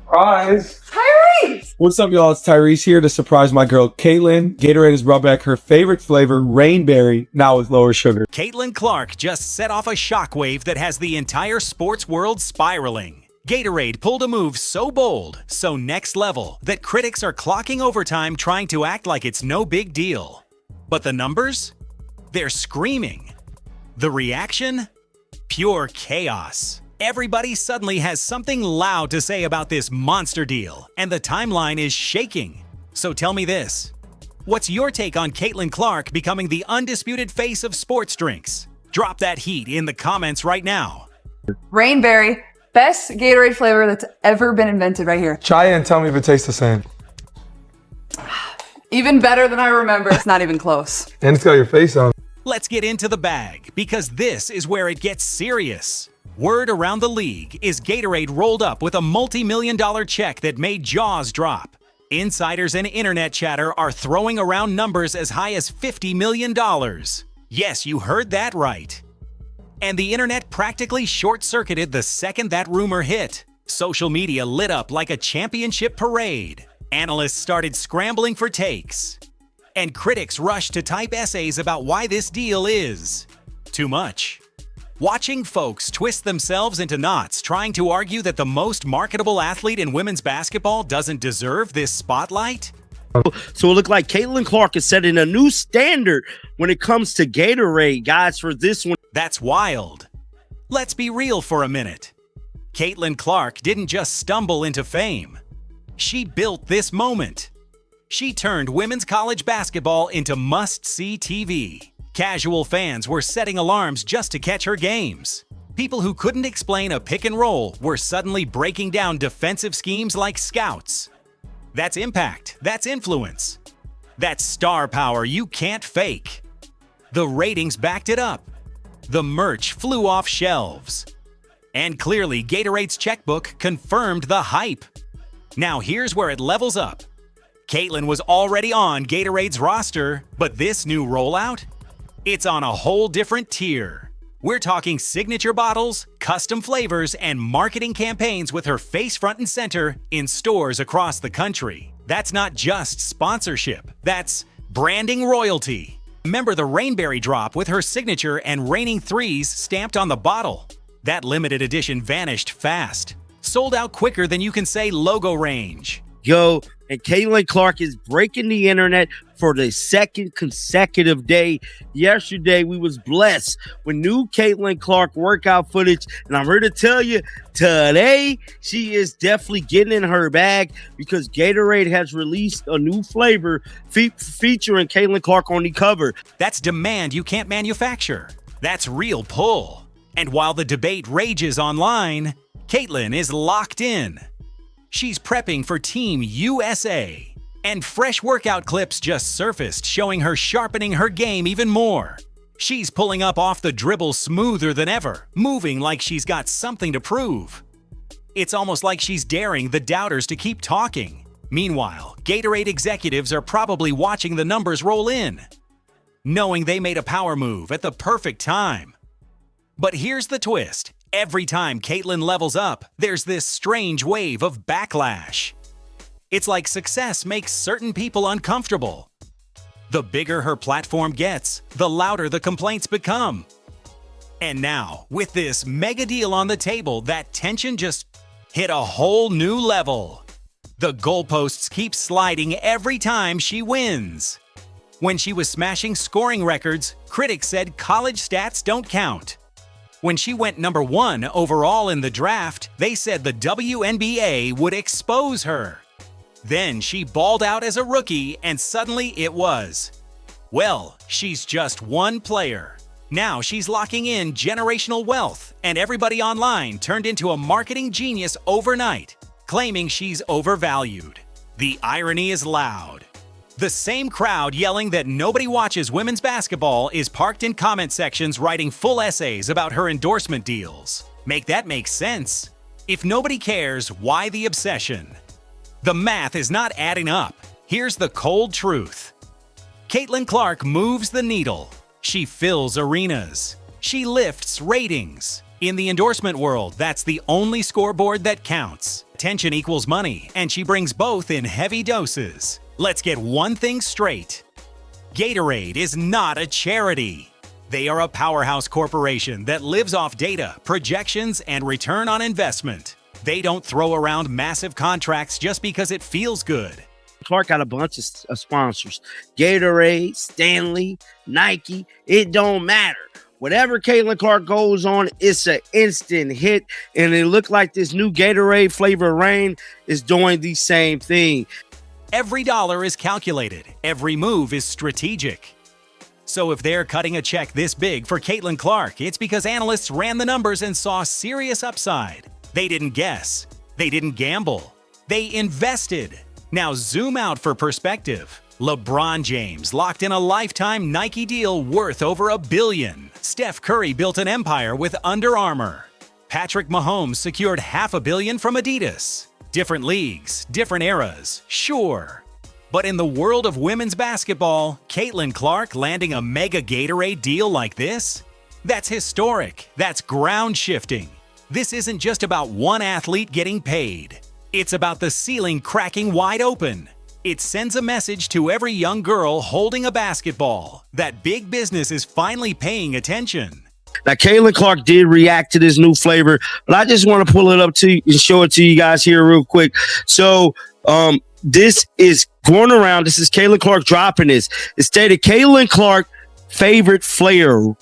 Surprise! Tyrese! What's up, y'all? It's Tyrese here to surprise my girl, Caitlin. Gatorade has brought back her favorite flavor, Rainberry, now with lower sugar. Caitlin Clark just set off a shockwave that has the entire sports world spiraling. Gatorade pulled a move so bold, so next level, that critics are clocking overtime trying to act like it's no big deal. But the numbers? They're screaming. The reaction? Pure chaos. Everybody suddenly has something loud to say about this monster deal, and the timeline is shaking. So tell me this. What's your take on Caitlin Clark becoming the undisputed face of sports drinks? Drop that heat in the comments right now. Rainberry, best Gatorade flavor that's ever been invented right here. Try it and tell me if it tastes the same. Even better than I remember. It's not even close. And it's got your face on. Let's get into the bag, because this is where it gets serious. Word around the league is Gatorade rolled up with a multi-million-dollar check that made jaws drop. Insiders and internet chatter are throwing around numbers as high as $50 million. Yes, you heard that right. And the internet practically short-circuited the second that rumor hit. Social media lit up like a championship parade. Analysts started scrambling for takes. And critics rushed to type essays about why this deal is too much. Watching folks twist themselves into knots trying to argue that the most marketable athlete in women's basketball doesn't deserve this spotlight? So it looked like Caitlin Clark is setting a new standard when it comes to Gatorade, guys, for this one. That's wild. Let's be real for a minute. Caitlin Clark didn't just stumble into fame. She built this moment. She turned women's college basketball into must-see TV. Casual fans were setting alarms just to catch her games. People who couldn't explain a pick and roll were suddenly breaking down defensive schemes like scouts. That's impact. That's influence. That's star power you can't fake. The ratings backed it up. The merch flew off shelves. And clearly, Gatorade's checkbook confirmed the hype. Now here's where it levels up. Caitlin was already on Gatorade's roster, but this new rollout? It's on a whole different tier. We're talking signature bottles, custom flavors, and marketing campaigns with her face front and center in stores across the country. That's not just sponsorship. That's branding royalty. Remember the Rainberry drop with her signature and reigning threes stamped on the bottle? That limited edition vanished fast. Sold out quicker than you can say logo range. Yo, and Caitlin Clark is breaking the internet for the second consecutive day. Yesterday, we was blessed with new Caitlin Clark workout footage. And I'm here to tell you, today, she is definitely getting in her bag because Gatorade has released a new flavor featuring Caitlin Clark on the cover. That's demand you can't manufacture. That's real pull. And while the debate rages online, Caitlin is locked in. She's prepping for Team USA. And fresh workout clips just surfaced showing her sharpening her game even more. She's pulling up off the dribble smoother than ever, moving like she's got something to prove. It's almost like she's daring the doubters to keep talking. Meanwhile, Gatorade executives are probably watching the numbers roll in, knowing they made a power move at the perfect time. But here's the twist. Every time Caitlin levels up, there's this strange wave of backlash. It's like success makes certain people uncomfortable. The bigger her platform gets, the louder the complaints become. And now, with this mega deal on the table, that tension just hit a whole new level. The goalposts keep sliding every time she wins. When she was smashing scoring records, critics said college stats don't count. When she went number 1 overall in the draft, they said the WNBA would expose her. Then she balled out as a rookie, and suddenly it was. Well, she's just one player. Now she's locking in generational wealth, and everybody online turned into a marketing genius overnight, claiming she's overvalued. The irony is loud. The same crowd yelling that nobody watches women's basketball is parked in comment sections writing full essays about her endorsement deals. Make that make sense. If nobody cares, why the obsession? The math is not adding up. Here's the cold truth. Caitlin Clark moves the needle. She fills arenas. She lifts ratings. In the endorsement world, that's the only scoreboard that counts. Attention equals money, and she brings both in heavy doses. Let's get one thing straight. Gatorade is not a charity. They are a powerhouse corporation that lives off data, projections, and return on investment. They don't throw around massive contracts just because it feels good. Clark got a bunch of sponsors. Gatorade, Stanley, Nike, it don't matter. Whatever Caitlin Clark goes on, it's an instant hit. And it looked like this new Gatorade flavor rain is doing the same thing. Every dollar is calculated. Every move is strategic. So if they're cutting a check this big for Caitlin Clark, it's because analysts ran the numbers and saw serious upside. They didn't guess. They didn't gamble. They invested. Now zoom out for perspective. LeBron James locked in a lifetime Nike deal worth over $1 billion. Steph Curry built an empire with Under Armour. Patrick Mahomes secured $500 million from Adidas. Different leagues, different eras, sure. But in the world of women's basketball, Caitlin Clark landing a mega Gatorade deal like this? That's historic. That's ground shifting. This isn't just about one athlete getting paid. It's about the ceiling cracking wide open. It sends a message to every young girl holding a basketball that big business is finally paying attention. Now, Caitlin Clark did react to this new flavor, but I just want to pull it up to you and show it to you guys here real quick. So, this is going around. This is Caitlin Clark dropping this. It stated Caitlin Clark favorite flavor.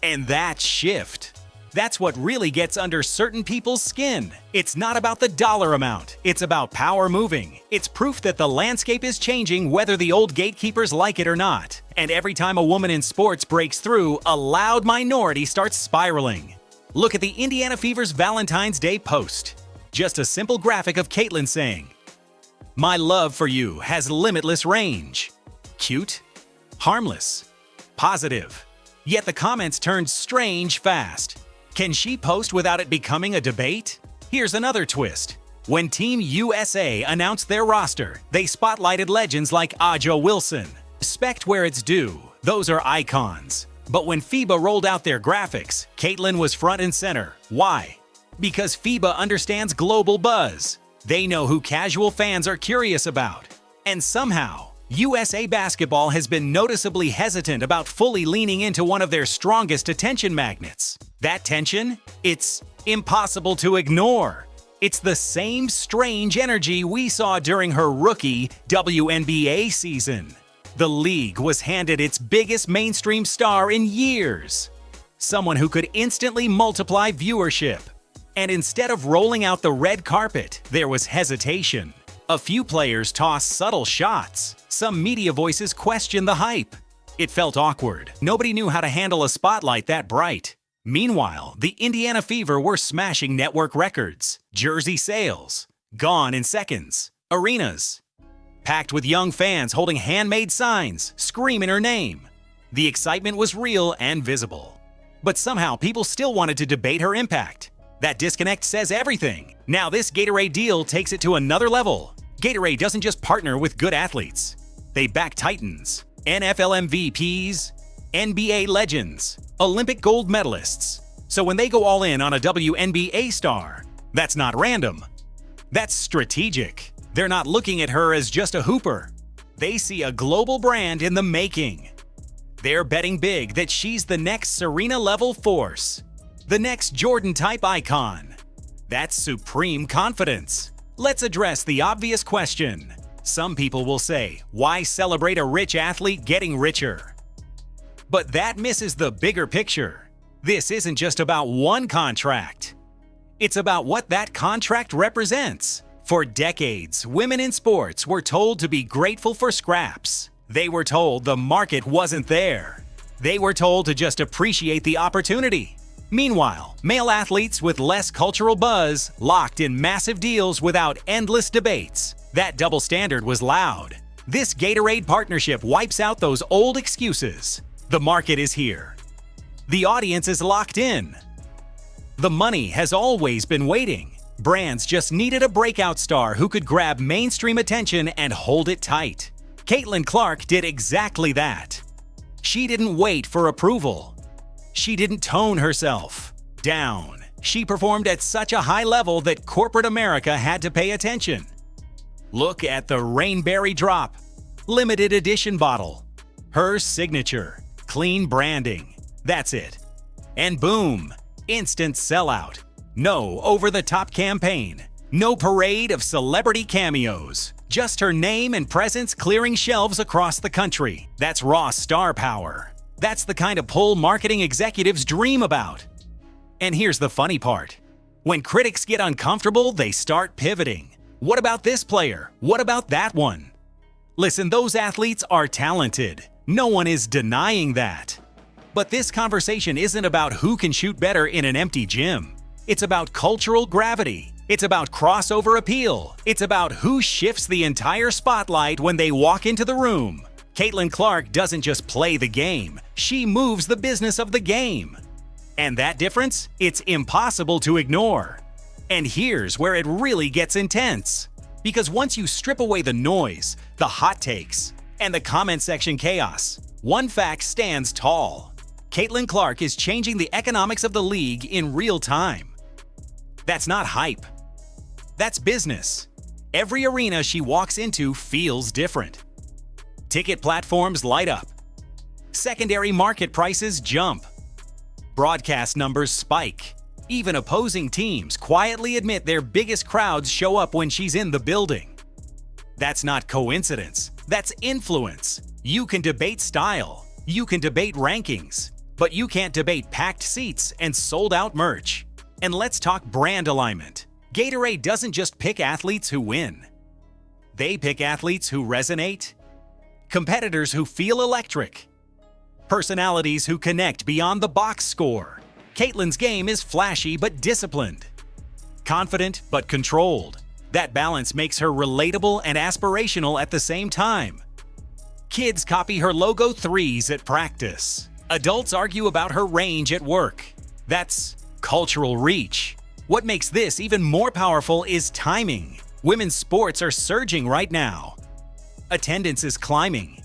And that shift. That's what really gets under certain people's skin. It's not about the dollar amount. It's about power moving. It's proof that the landscape is changing whether the old gatekeepers like it or not. And every time a woman in sports breaks through, a loud minority starts spiraling. Look at the Indiana Fever's Valentine's Day post. Just a simple graphic of Caitlin saying, "My love for you has limitless range." Cute, harmless, positive. Yet the comments turned strange fast. Can she post without it becoming a debate? Here's another twist. When Team USA announced their roster, they spotlighted legends like Aja Wilson. Respect where it's due. Those are icons. But when FIBA rolled out their graphics, Caitlin was front and center. Why? Because FIBA understands global buzz. They know who casual fans are curious about. And somehow, USA Basketball has been noticeably hesitant about fully leaning into one of their strongest attention magnets. That tension? It's impossible to ignore. It's the same strange energy we saw during her rookie WNBA season. The league was handed its biggest mainstream star in years. Someone who could instantly multiply viewership. And instead of rolling out the red carpet, there was hesitation. A few players tossed subtle shots. Some media voices questioned the hype. It felt awkward. Nobody knew how to handle a spotlight that bright. Meanwhile, the Indiana Fever were smashing network records, jersey sales, gone in seconds, arenas, packed with young fans holding handmade signs, screaming her name. The excitement was real and visible. But somehow people still wanted to debate her impact. That disconnect says everything. Now this Gatorade deal takes it to another level. Gatorade doesn't just partner with good athletes. They back titans, NFL MVPs, NBA legends, Olympic gold medalists. So when they go all in on a WNBA star, that's not random. That's strategic. They're not looking at her as just a hooper. They see a global brand in the making. They're betting big that she's the next Serena-level force, the next Jordan-type icon. That's supreme confidence. Let's address the obvious question. Some people will say, why celebrate a rich athlete getting richer? But that misses the bigger picture. This isn't just about one contract. It's about what that contract represents. For decades, women in sports were told to be grateful for scraps. They were told the market wasn't there. They were told to just appreciate the opportunity. Meanwhile, male athletes with less cultural buzz locked in massive deals without endless debates. That double standard was loud. This Gatorade partnership wipes out those old excuses. The market is here. The audience is locked in. The money has always been waiting. Brands just needed a breakout star who could grab mainstream attention and hold it tight. Caitlin Clark did exactly that. She didn't wait for approval. She didn't tone herself down. She performed at such a high level that corporate America had to pay attention. Look at the Rainberry Drop, limited edition bottle. Her signature, clean branding. That's it. And boom, instant sellout. No over-the-top campaign. No parade of celebrity cameos. Just her name and presence clearing shelves across the country. That's raw star power. That's the kind of pull marketing executives dream about. And here's the funny part. When critics get uncomfortable, they start pivoting. What about this player? What about that one? Listen, those athletes are talented. No one is denying that. But this conversation isn't about who can shoot better in an empty gym. It's about cultural gravity. It's about crossover appeal. It's about who shifts the entire spotlight when they walk into the room. Caitlin Clark doesn't just play the game, she moves the business of the game. And that difference? It's impossible to ignore. And here's where it really gets intense. Because once you strip away the noise, the hot takes, and the comment section chaos, one fact stands tall. Caitlin Clark is changing the economics of the league in real time. That's not hype. That's business. Every arena she walks into feels different. Ticket platforms light up. Secondary market prices jump. Broadcast numbers spike. Even opposing teams quietly admit their biggest crowds show up when she's in the building. That's not coincidence. That's influence. You can debate style. You can debate rankings. But you can't debate packed seats and sold-out merch. And let's talk brand alignment. Gatorade doesn't just pick athletes who win. They pick athletes who resonate, competitors who feel electric, personalities who connect beyond the box score. Caitlin's game is flashy but disciplined, confident but controlled. That balance makes her relatable and aspirational at the same time. Kids copy her logo threes at practice. Adults argue about her range at work. That's cultural reach. What makes this even more powerful is timing. Women's sports are surging right now. Attendance is climbing.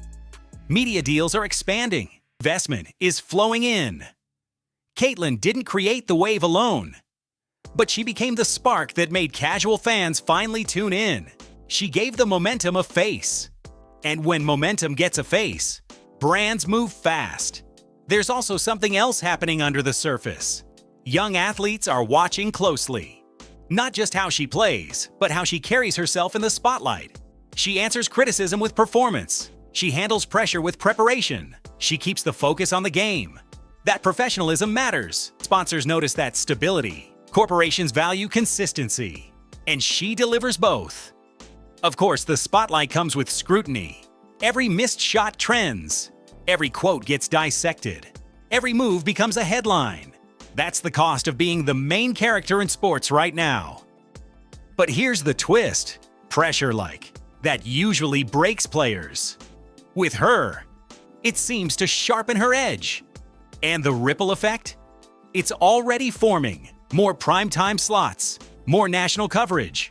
Media deals are expanding. Investment is flowing in. Caitlin didn't create the wave alone, but she became the spark that made casual fans finally tune in. She gave the momentum a face. And when momentum gets a face, brands move fast. There's also something else happening under the surface. Young athletes are watching closely. Not just how she plays, but how she carries herself in the spotlight. She answers criticism with performance. She handles pressure with preparation. She keeps the focus on the game. That professionalism matters. Sponsors notice that stability. Corporations value consistency. And she delivers both. Of course, the spotlight comes with scrutiny. Every missed shot trends. Every quote gets dissected. Every move becomes a headline. That's the cost of being the main character in sports right now. But here's the twist. Pressure-like. That usually breaks players. With her, it seems to sharpen her edge. And the ripple effect? It's already forming. More primetime slots, more national coverage,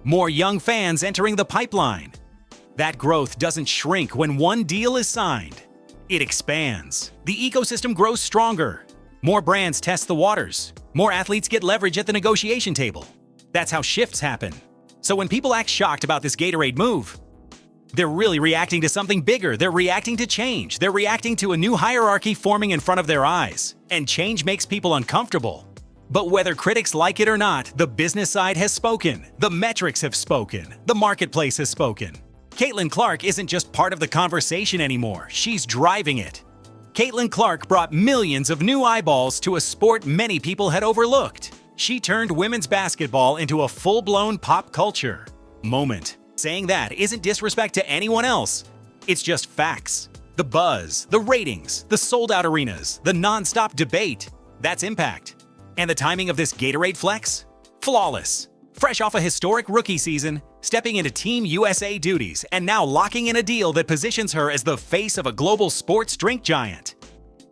more young fans entering the pipeline. That growth doesn't shrink when one deal is signed. It expands. The ecosystem grows stronger. More brands test the waters. More athletes get leverage at the negotiation table. That's how shifts happen. So when people act shocked about this Gatorade move, they're really reacting to something bigger. They're reacting to change. They're reacting to a new hierarchy forming in front of their eyes. And change makes people uncomfortable. But whether critics like it or not, the business side has spoken. The metrics have spoken. The marketplace has spoken. Caitlin Clark isn't just part of the conversation anymore. She's driving it. Caitlin Clark brought millions of new eyeballs to a sport many people had overlooked. She turned women's basketball into a full-blown pop culture moment. Saying that isn't disrespect to anyone else. It's just facts. The buzz, the ratings, the sold-out arenas, the non-stop debate. That's impact. And the timing of this Gatorade flex? Flawless. Fresh off a historic rookie season, stepping into Team USA duties, and now locking in a deal that positions her as the face of a global sports drink giant.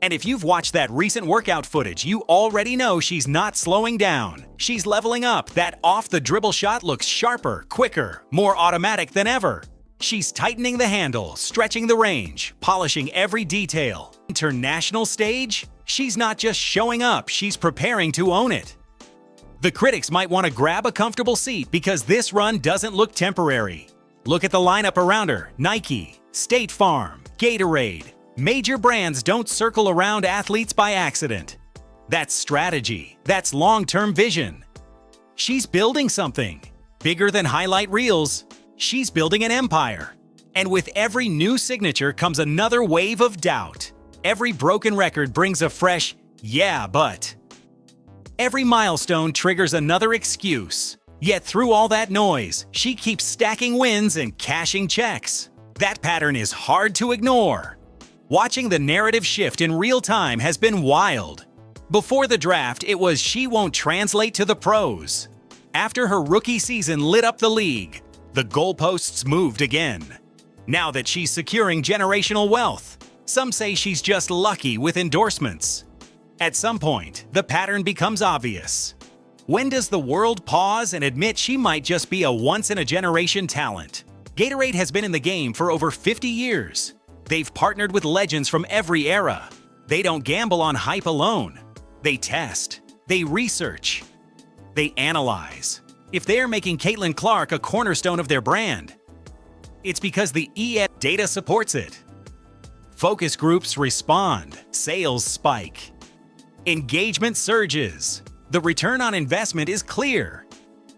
And if you've watched that recent workout footage, you already know she's not slowing down. She's leveling up. That off-the-dribble shot looks sharper, quicker, more automatic than ever. She's tightening the handle, stretching the range, polishing every detail. International stage? She's not just showing up, she's preparing to own it. The critics might want to grab a comfortable seat because this run doesn't look temporary. Look at the lineup around her: Nike, State Farm, Gatorade. Major brands don't circle around athletes by accident. That's strategy. That's long-term vision. She's building something bigger than highlight reels. She's building an empire. And with every new signature comes another wave of doubt. Every broken record brings a fresh, "yeah, but." Every milestone triggers another excuse. Yet through all that noise, she keeps stacking wins and cashing checks. That pattern is hard to ignore. Watching the narrative shift in real time has been wild. Before the draft, it was she won't translate to the pros. After her rookie season lit up the league, the goalposts moved again. Now that she's securing generational wealth, some say she's just lucky with endorsements. At some point, the pattern becomes obvious. When does the world pause and admit she might just be a once-in-a-generation talent? Gatorade has been in the game for over 50 years. They've partnered with legends from every era. They don't gamble on hype alone. They test. They research. They analyze. If they're making Caitlin Clark a cornerstone of their brand, it's because the ES data supports it. Focus groups respond. Sales spike. Engagement surges. The return on investment is clear.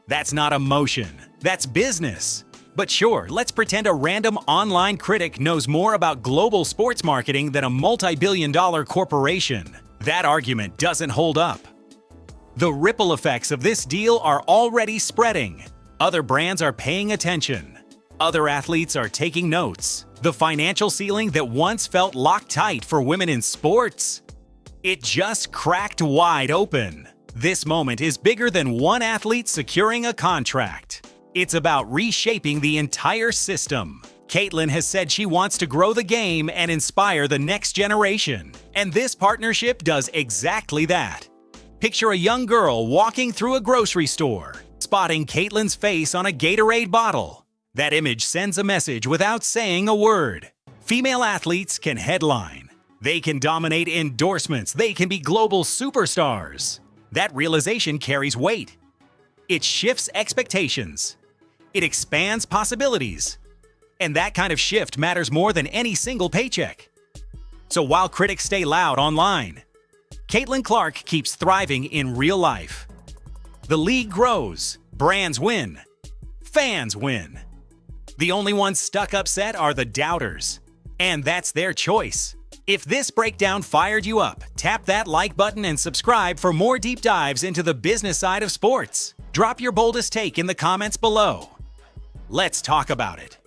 That's not emotion. That's business. But sure, let's pretend a random online critic knows more about global sports marketing than a multi-billion-dollar corporation. That argument doesn't hold up. The ripple effects of this deal are already spreading. Other brands are paying attention. Other athletes are taking notes. The financial ceiling that once felt locked tight for women in sports, it just cracked wide open. This moment is bigger than one athlete securing a contract. It's about reshaping the entire system. Caitlin has said she wants to grow the game and inspire the next generation. And this partnership does exactly that. Picture a young girl walking through a grocery store, spotting Caitlin's face on a Gatorade bottle. That image sends a message without saying a word. Female athletes can headline. They can dominate endorsements. They can be global superstars. That realization carries weight. It shifts expectations. It expands possibilities. And that kind of shift matters more than any single paycheck. So while critics stay loud online, Caitlin Clark keeps thriving in real life. The league grows, brands win, fans win. The only ones stuck upset are the doubters. And that's their choice. If this breakdown fired you up, tap that like button and subscribe for more deep dives into the business side of sports. Drop your boldest take in the comments below. Let's talk about it.